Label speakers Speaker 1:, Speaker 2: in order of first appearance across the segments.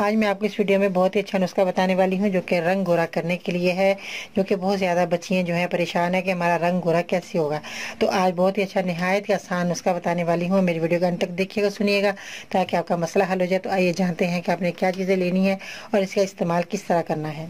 Speaker 1: آج میں آپ کو اس ویڈیو میں بہت ہی اچھا نسخہ بتانے والی ہوں جو کہ رنگ گورا کرنے کے لیے ہے، جو کہ بہت زیادہ بچیاں جو ہیں پریشان ہیں کہ ہمارا رنگ گورا کیسے ہوگا۔ تو آج بہت ہی اچھا نہایت ہی آسان نسخہ بتانے والی ہوں، میری ویڈیو کا انت تک دیکھیے گا، سنیے گا تاکہ آپ کا مسئلہ حل ہو جائے۔ تو آئیے جانتے ہیں کہ آپ نے کیا چیزیں لینی ہے اور اس کا استعمال کس طرح کرنا ہے۔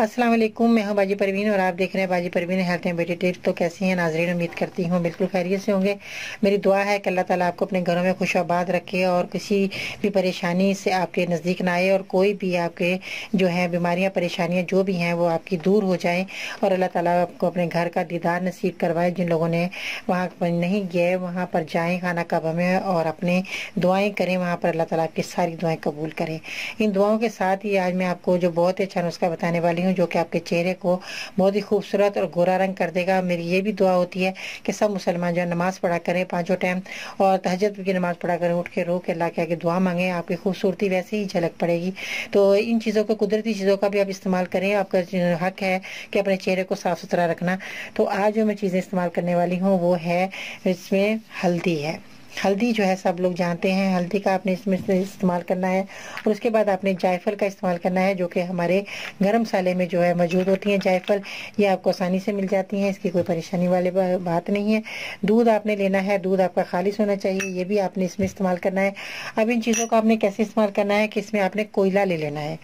Speaker 1: السلام علیکم، میں ہوں باجی پروین اور آپ دیکھ رہے ہیں باجی Parveen health and beauty tips. تو کیسی ہیں ناظرین؟ امید کرتی ہوں بالکل خیریت سے ہوں گے۔ میری دعا ہے کہ اللہ تعالیٰ آپ کو اپنے گھروں میں خوش آباد رکھے اور کسی بھی پریشانی سے آپ کے نزدیک نہ آئے، اور کوئی بھی آپ کے جو ہیں بیماریاں پریشانیاں جو بھی ہیں وہ آپ کی دور ہو جائیں، اور اللہ تعالیٰ آپ کو اپنے گھر کا دیدار نصیب کروائے۔ جن لوگوں نے وہاں پر نہیں گئے وہاں پر جائیں خانہ کعبہ میں اور اپنے دعائیں کریں وہاں پر، اللہ تعالیٰ آپ کی ساری دعائیں قبول کریں۔ ان دعاؤں کے ساتھ ہی آج میں آپ کو جو بہت اچھا نسخہ بتانے والی ہوں جو کہ آپ کے چہرے کو بہت ہی خوبصورت اور گورا رنگ کر دے گا۔ میری یہ بھی دعا ہوتی ہے کہ سب مسلمان جو نماز پڑھا کریں پانچوں ٹائم، اور تہجد کی نماز پڑھا کریں، اٹھ کے رو کے اللہ کے آگے دعا مانگیں، آپ کی خوبصورتی ویسے ہی جھلک پڑے گی۔ تو ان چیزوں کو، قدرتی چیزوں کا بھی آپ استعمال کریں، آپ کا حق ہے کہ اپنے چہرے کو صاف ستھرا رکھنا۔ تو آج جو میں چیزیں استعمال کرنے والی ہوں وہ ہے، اس میں ہلدی ہے۔ ہلدی جو ہے سب لوگ جانتے ہیں، ہلدی کا آپ نے اس میں استعمال کرنا ہے، اور اس کے بعد آپ نے جائفل کا استعمال کرنا ہے، جو کہ ہمارے گرم مسالے میں جو ہے موجود ہوتی ہیں جائفل، یہ آپ کو آسانی سے مل جاتی ہیں، اس کی کوئی پریشانی والی بات نہیں ہے۔ دودھ آپ نے لینا ہے، دودھ آپ کا خالص ہونا چاہیے، یہ بھی آپ نے اس میں استعمال کرنا ہے۔ اب ان چیزوں کو آپ نے کیسے استعمال کرنا ہے کہ اس میں آپ نے کوئلہ لے لینا ہے،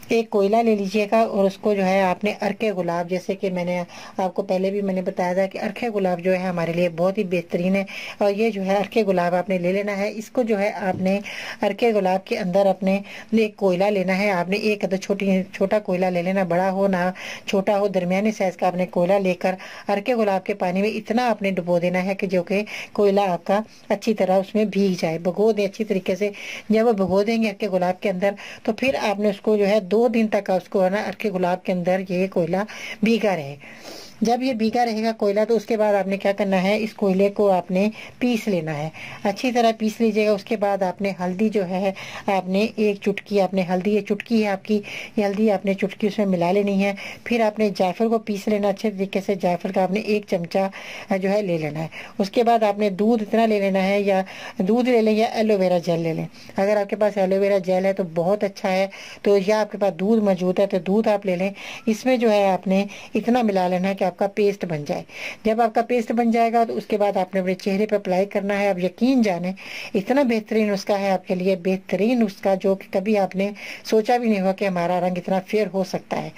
Speaker 1: ایک کوئلہ لے لیجئے گا، اور اس کو جو ہے آپ نے عرق گلاب، جیسے کہ میں نے آپ کو پہلے بھی میں نے بتایا تھا کہ عرق گلاب جو ہے ہمارے لیے بہت ہی بہترین ہے، اور یہ جو ہے عرق گلاب آپ نے لے لینا ہے۔ اس کو جو ہے آپ نے عرق گلاب کے اندر اپنے ایک کوئلہ لینا ہے، آپ نے ایک چھوٹا کوئلہ لے لینا، بڑا ہو نہ چھوٹا ہو، درمیانی سائز کا آپ نے کوئلہ لے کر عرق گلاب کے پانی میں اتنا آپ نے ڈبو دینا ہے کہ جو کہ کوئلہ آپ کا اچھی طرح اس میں بھیگ جائے، بھگو دیں اچھی طریقے سے۔ جب وہ بھگو دیں گے عرق گلاب کے اندر، تو پھر آپ نے اس کو جو ہے 2 دن تک اس کو نا عرق گلاب کے اندر یہ کوئلہ بھیگا رہے۔ جب یہ بھیگا رہے گا کوئلہ، تو اس کے بعد آپ نے کیا کرنا ہے، اس کوئلے کو آپ نے پیس لینا ہے، اچھی طرح پیس لیجیے گا۔ اس کے بعد آپ نے ہلدی جو ہے آپ نے ایک چٹکی، آپ نے ہلدی، یہ چٹکی ہے آپ کی، یہ ہلدی آپ نے چٹکی اس میں ملا لینی ہے۔ پھر آپ نے جائفل کو پیس لینا اچھے طریقے سے، جائفل کا آپ نے 1 چمچہ جو ہے لے لینا ہے۔ اس کے بعد آپ نے دودھ اتنا لے لینا ہے، یا دودھ لے لیں یا ایلو ویرا جیل لے لیں، اگر آپ کے پاس ایلو ویرا جیل ہے تو بہت اچھا ہے، تو یا آپ کے پاس دودھ موجود ہے تو دودھ آپ لے لیں۔ اس میں جو ہے آپ نے اتنا ملا لینا ہے کہ آپ کا پیسٹ بن جائے۔ جب آپ کا پیسٹ بن جائے گا تو اس کے بعد آپ نے اپنے چہرے پہ اپلائی کرنا ہے۔ اب یقین جانیں اتنا بہترین نسخہ ہے آپ کے لیے، بہترین نسخہ جو کہ کبھی آپ نے سوچا بھی نہیں ہوا کہ ہمارا رنگ اتنا فیئر ہو سکتا ہے۔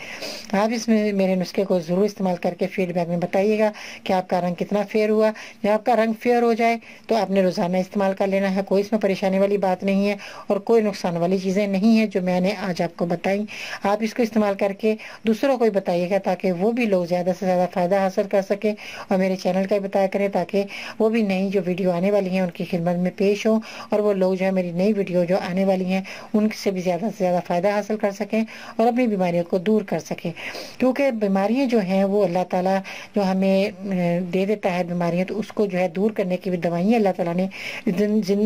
Speaker 1: آپ اس میں میرے نسخے کو ضرور استعمال کر کے فیڈ بیک میں بتائیے گا کہ آپ کا رنگ کتنا فیئر ہوا۔ جب آپ کا رنگ فیئر ہو جائے تو آپ نے روزانہ استعمال کر لینا ہے، کوئی اس میں پریشانی والی بات نہیں ہے اور کوئی نقصان والی چیزیں نہیں ہیں جو میں نے آج آپ کو بتائی۔ آپ اس کو استعمال کر کے دوسروں کو بھی بتائیے گا تاکہ وہ بھی لوگ زیادہ سے زیادہ فائدہ حاصل کر سکیں، اور میرے چینل کا بھی بتایا کریں تاکہ وہ بھی نئی جو ویڈیو آنے والی ہیں ان کی خدمت میں پیش ہوں، اور وہ لوگ جو ہے میری نئی ویڈیو جو آنے والی ہیں ان سے بھی زیادہ سے زیادہ فائدہ حاصل کر سکیں اور اپنی بیماریوں کو دور کر سکیں، کیونکہ بیماریاں جو ہیں وہ اللہ تعالیٰ جو ہمیں دے دیتا ہے بیماریاں، تو اس کو جو ہے دور کرنے کی بھی دوائیاں اللہ تعالیٰ نے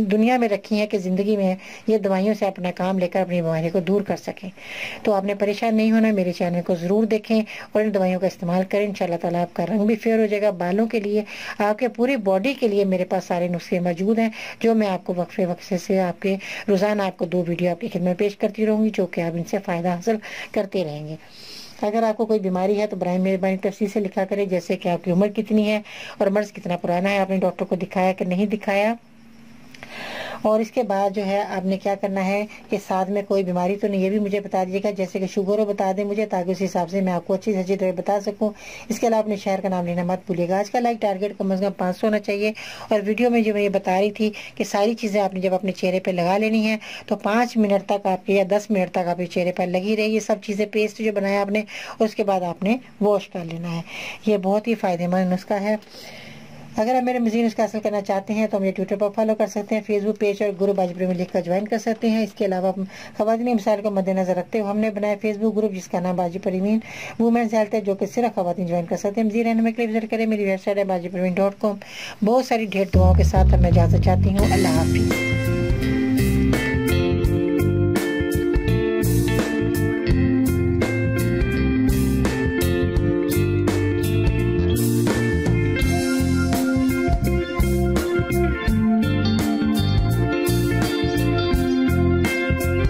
Speaker 1: دنیا میں رکھی ہیں کہ زندگی میں یہ دوائیوں سے اپنا کام لے کر اپنی بیماری کو دور کر سکیں۔ تو آپ نے پریشان نہیں ہونا، میرے چینل کو ضرور دیکھیں اور ان دوائیوں کا استعمال کریں، انشاءاللہ تعالیٰ آپ کا رنگ بھی فیئر ہو جائے گا۔ بالوں کے لیے، آپ کے پوری باڈی کے لیے میرے پاس سارے نسخے موجود ہیں جو میں آپ کو وقفے سے آپ کے روزانہ آپ کو 2 ویڈیو آپ کی خدمت میں پیش کرتی رہوں گی، جو کہ آپ ان سے فائدہ حاصل کرتے رہیں گے۔ اگر آپ کو کوئی بیماری ہے تو برائے مہربانی تفصیل سے لکھا کریں، جیسے کہ آپ کی عمر کتنی ہے اور مرض کتنا پرانا ہے، آپ نے ڈاکٹر کو دکھایا کہ نہیں دکھایا، اور اس کے بعد جو ہے آپ نے کیا کرنا ہے کہ ساتھ میں کوئی بیماری تو نہیں، یہ بھی مجھے بتا دیجیے گا، جیسے کہ شوگر ہو بتا دیں مجھے تاکہ اس حساب سے میں آپ کو اچھی سے اچھی طرح بتا سکوں۔ اس کے علاوہ اپنے شہر کا نام لینا مت بھولیے گا۔ آج کا لائک ٹارگیٹ کم از کم 500 ہونا چاہیے، اور ویڈیو میں جو میں یہ بتا رہی تھی کہ ساری چیزیں آپ نے جب اپنے چہرے پہ لگا لینی ہے تو 5 منٹ تک آپ کے یا 10 منٹ تک آپ کے چہرے پر لگی رہی یہ سب چیزیں، پیسٹ جو بنایا آپ نے، اس کے بعد آپ نے واش کر لینا ہے۔ یہ بہت ہی فائدہ مند نسخہ ہے۔ اگر آپ میرے مزید نسخہ حاصل کرنا چاہتے ہیں تو مجھے ٹویٹر پر فالو کر سکتے ہیں، فیس بک پیج اور گروپ باجی پروین لکھ کر جوائن کر سکتے ہیں۔ اس کے علاوہ خواتین مسائل کو مد نظر رکھتے ہوئے ہم نے بنایا فیس بک گروپ جس کا نام باجی پروین وومنز ہیلتھ ہے، جو کہ صرف خواتین جوائن کر سکتے ہیں۔ مزید رہنمائی کے لیے وزٹ کریں، میری ویب سائٹ ہے bajipraveen.com۔ بہت ساری ڈھیر دعاؤں کے ساتھ اب میں اجازت چاہتی ہوں، اللہ حافظ۔